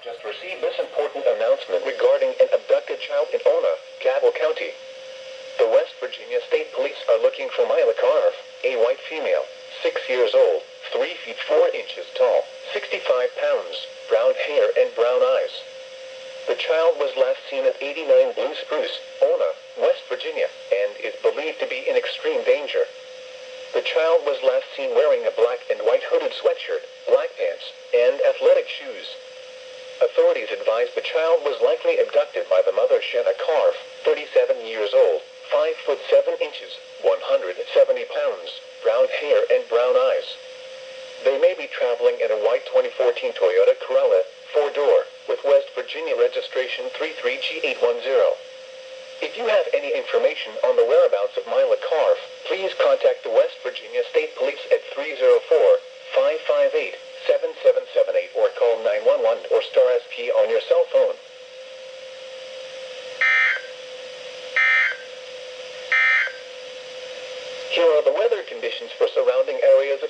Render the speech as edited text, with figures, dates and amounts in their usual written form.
Just received this important announcement regarding an abducted child in Ona, Cabell County. The West Virginia State Police are looking for Mila Carf, a white female, 6 years old, 3 feet 4 inches tall, 65 pounds, brown hair and brown eyes. The child was last seen at 89 Blue Spruce, Ona, West Virginia, and is believed to be in extreme danger. The child was last seen wearing a black and white hooded sweatshirt, black pants, and athletic shoes. Authorities advised the child was likely abducted by the mother Shanna Carf, 37 years old, 5 foot 7 inches, 170 pounds, brown hair and brown eyes. They may be traveling in a white 2014 Toyota Corolla, 4-door, with West Virginia registration 33G810. If you have any information on the whereabouts of Mila Carf, please contact the West Virginia State Police at 304-558-7778 or call 911 or star SP on your cell phone. Here are the weather conditions for surrounding areas at